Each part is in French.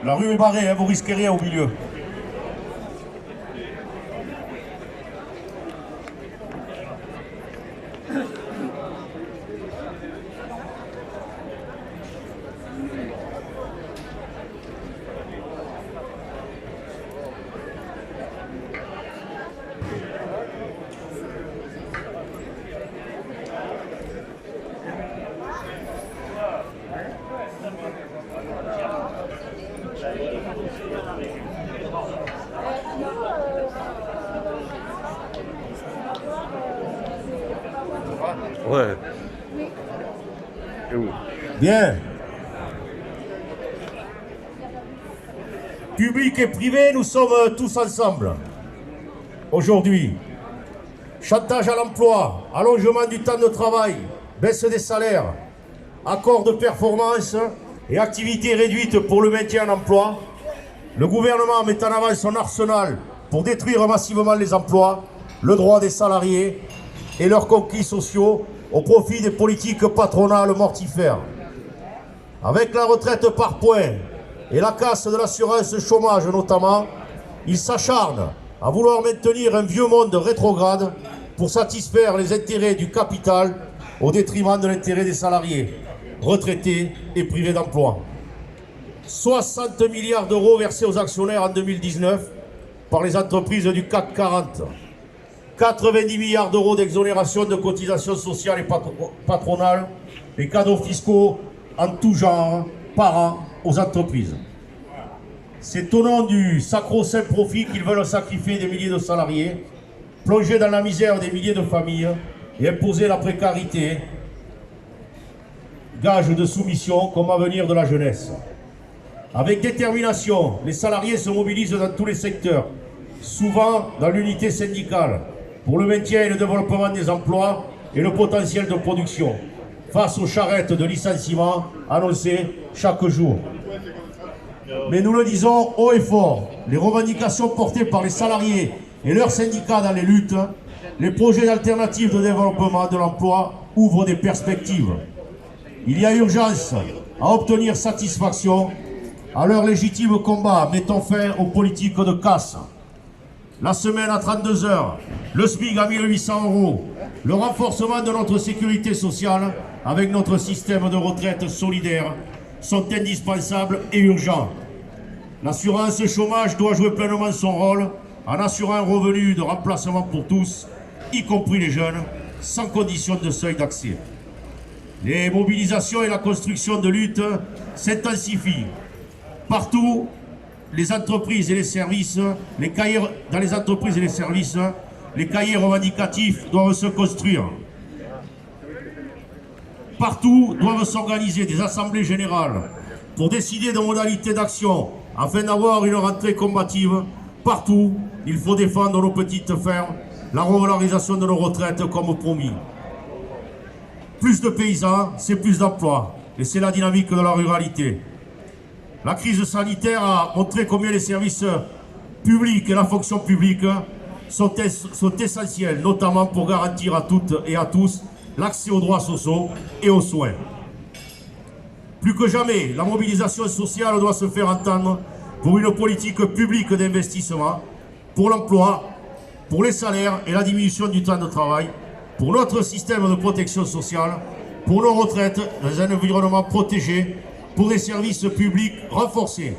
La rue est barrée, hein, vous risquez rien au milieu. Ouais. Bien. Public et privé, nous sommes tous ensemble. Aujourd'hui, chantage à l'emploi, allongement du temps de travail, baisse des salaires, accord de performance et activité réduite pour le maintien en emploi. Le gouvernement met en avant son arsenal pour détruire massivement les emplois, le droit des salariés et leurs conquis sociaux au profit des politiques patronales mortifères. Avec la retraite par points et la casse de l'assurance chômage notamment, ils s'acharnent à vouloir maintenir un vieux monde rétrograde pour satisfaire les intérêts du capital au détriment de l'intérêt des salariés, retraités et privés d'emploi. 60 milliards d'euros versés aux actionnaires en 2019 par les entreprises du CAC 40. 90 milliards d'euros d'exonération de cotisations sociales et patronales et cadeaux fiscaux en tout genre par an aux entreprises. C'est au nom du sacro-saint profit qu'ils veulent sacrifier des milliers de salariés, plonger dans la misère des milliers de familles et imposer la précarité, gage de soumission comme avenir de la jeunesse. Avec détermination, les salariés se mobilisent dans tous les secteurs, souvent dans l'unité syndicale, pour le maintien et le développement des emplois et le potentiel de production, face aux charrettes de licenciement annoncées chaque jour. Mais nous le disons haut et fort, les revendications portées par les salariés et leurs syndicats dans les luttes, les projets d'alternatives de développement de l'emploi ouvrent des perspectives. Il y a urgence à obtenir satisfaction à leur légitime combat, mettant fin aux politiques de casse. La semaine à 32 heures, le SMIC à 1800 €, le renforcement de notre sécurité sociale avec notre système de retraite solidaire sont indispensables et urgents. L'assurance chômage doit jouer pleinement son rôle en assurant un revenu de remplacement pour tous, y compris les jeunes, sans condition de seuil d'accès. Les mobilisations et la construction de luttes s'intensifient. Partout, les entreprises et les services, dans les entreprises et les services, les cahiers revendicatifs doivent se construire. Partout doivent s'organiser des assemblées générales pour décider de modalités d'action afin d'avoir une rentrée combative. Partout, il faut défendre nos petites fermes, la revalorisation de nos retraites comme promis. Plus de paysans, c'est plus d'emplois et c'est la dynamique de la ruralité. La crise sanitaire a montré combien les services publics et la fonction publique sont essentiels, notamment pour garantir à toutes et à tous l'accès aux droits sociaux et aux soins. Plus que jamais, la mobilisation sociale doit se faire entendre pour une politique publique d'investissement, pour l'emploi, pour les salaires et la diminution du temps de travail, pour notre système de protection sociale, pour nos retraites dans un environnement protégé, pour des services publics renforcés.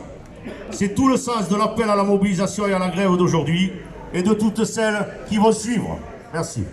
C'est tout le sens de l'appel à la mobilisation et à la grève d'aujourd'hui et de toutes celles qui vont suivre. Merci.